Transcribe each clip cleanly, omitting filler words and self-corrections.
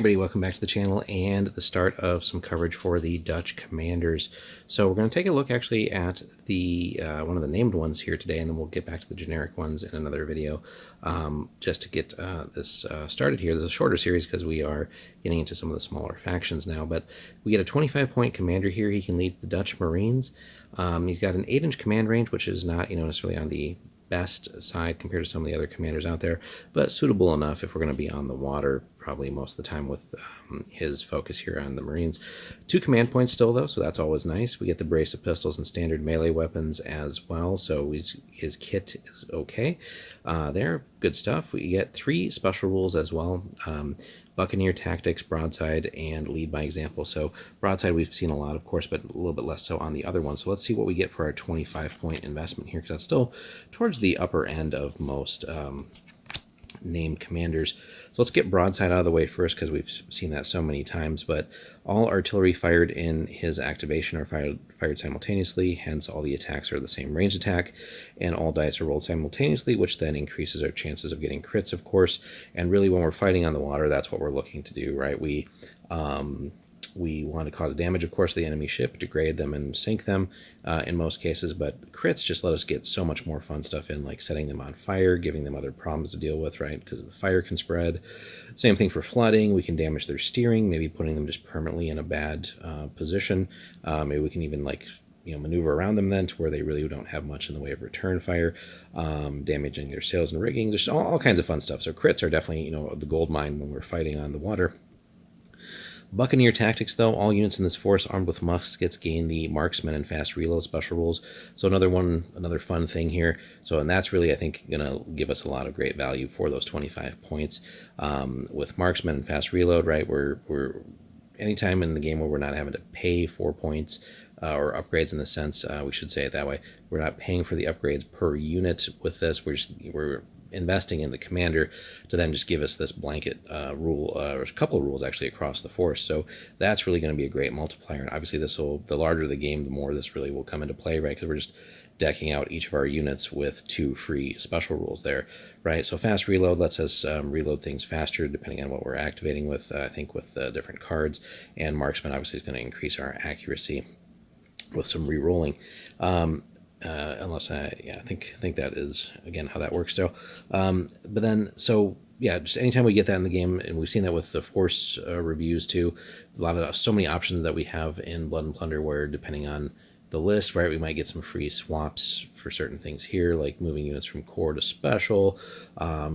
everybody, welcome back to the channel and the start of some coverage for the Dutch commanders. So we're going to take a look actually at the one of the named ones here today, and then we'll get back to the generic ones in another video just to get this started here. This is a shorter series because we are getting into some of the smaller factions now, but we get a 25-point commander here. He can lead the Dutch Marines. He's got an 8-inch command range, which is not necessarily on the best side compared to some of the other commanders out there, but suitable enough if we're going to be on the water probably most of the time with his focus here on the Marines. 2 command points still though, so that's always nice. We get the brace of pistols and standard melee weapons as well, so his kit is okay there. Good stuff. We get 3 special rules as well. Buccaneer Tactics, Broadside, and Lead by Example. So Broadside we've seen a lot, of course, but a little bit less so on the other one. So let's see what we get for our 25-point investment here, because that's still towards the upper end of most named commanders. So let's get Broadside out of the way first, because we've seen that so many times. But all artillery fired in his activation are fired simultaneously, hence all the attacks are the same range attack, and all dice are rolled simultaneously, which then increases our chances of getting crits, of course. And really, when we're fighting on the water, that's what we're looking to do, right? We want to cause damage, of course, to the enemy ship, degrade them and sink them in most cases, but crits just let us get so much more fun stuff in, like setting them on fire, giving them other problems to deal with, right? Because the fire can spread. Same thing for flooding. We can damage their steering, maybe putting them just permanently in a bad position. Maybe we can even maneuver around them then to where they really don't have much in the way of return fire, damaging their sails and rigging, just all kinds of fun stuff. So crits are definitely, the gold mine when we're fighting on the water. Buccaneer Tactics, though, all units in this force armed with muskets gain the marksman and fast reload special rules. So another fun thing here. So, and that's really, I think, going to give us a lot of great value for those 25 points. With marksman and fast reload, right, we're anytime in the game where we're not having to pay 4 points or upgrades in the sense, we should say it that way. We're not paying for the upgrades per unit with this. We're investing in the commander to then just give us this blanket rule, or a couple of rules actually across the force. So that's really going to be a great multiplier. And obviously the larger the game, the more this really will come into play, right? Because we're just decking out each of our units with 2 free special rules there, right? So fast reload lets us reload things faster depending on what we're activating with, I think, with different cards. And marksman obviously is going to increase our accuracy with some re-rolling. Unless I think that is, again, how that works. So, but then, so yeah, just anytime we get that in the game, and we've seen that with the force reviews too, so many options that we have in Blood and Plunder where depending on the list, right, we might get some free swaps for certain things here, like moving units from core to special,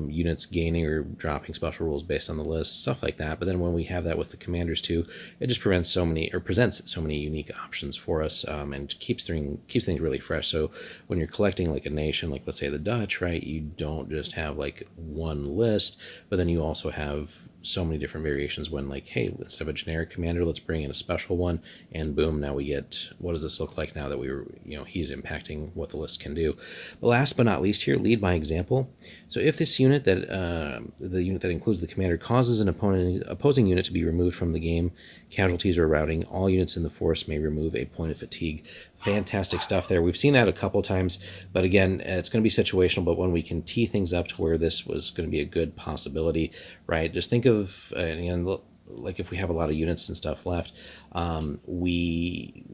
units gaining or dropping special rules based on the list, stuff like that. But then when we have that with the commanders too, it just presents so many unique options for us, and keeps things really fresh. So when you're collecting like a nation, like let's say the Dutch, right, you don't just have like one list, but then you also have so many different variations when, like, hey, instead of a generic commander, let's bring in a special one, and boom, now we get, what does this look like now that he's impacting what the list can do. But last but not least here, lead by example. So if this unit the unit that includes the commander causes an opposing unit to be removed from the game, casualties or routing, all units in the force may remove a point of fatigue. Fantastic stuff there. We've seen that a couple times, but again, it's going to be situational. But when we can tee things up to where this was going to be a good possibility, right? Just think of like if we have a lot of units and stuff left, when we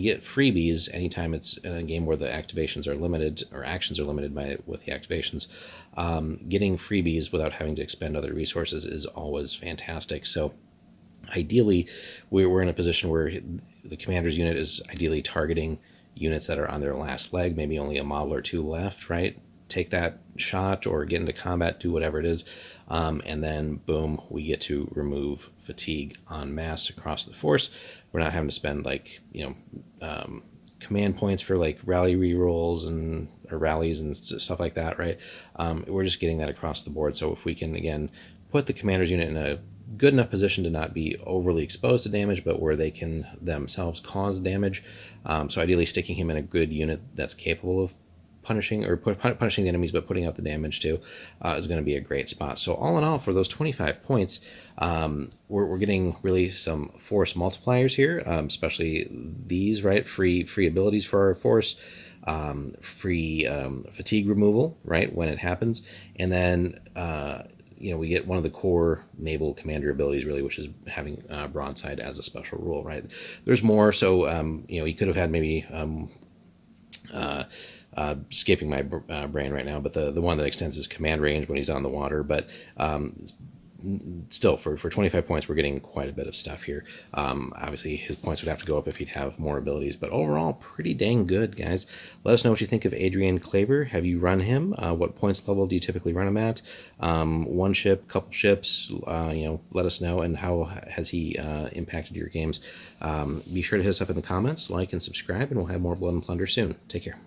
get freebies, anytime it's in a game where the activations are limited or actions are limited with the activations, getting freebies without having to expend other resources is always fantastic. So ideally, we're in a position where the commander's unit is ideally targeting units that are on their last leg, maybe only a model or 2 left, right? Take that shot or get into combat, do whatever it is, and then boom, we get to remove fatigue en masse across the force. We're not having to spend command points for like rally rerolls or rallies and stuff like that, right? We're just getting that across the board. So if we can, again, put the commander's unit in a good enough position to not be overly exposed to damage, but where they can themselves cause damage. So ideally sticking him in a good unit that's capable of punishing the enemies, but putting out the damage too, is going to be a great spot. So all in all, for those 25 points, we're getting really some force multipliers here, especially these, right? Free abilities for our force, free fatigue removal, right, when it happens, and then we get one of the core naval commander abilities, really, which is having broadside as a special rule, right? There's more, so he could have had maybe escaping my brain right now, but the one that extends his command range when he's on the water. But still, for 25 points, we're getting quite a bit of stuff here. Obviously, his points would have to go up if he'd have more abilities, but overall, pretty dang good, guys. Let us know what you think of Adriaen Claver. Have you run him? What points level do you typically run him at? One ship, couple ships, let us know, and how has he impacted your games? Be sure to hit us up in the comments, like and subscribe, and we'll have more Blood and Plunder soon. Take care.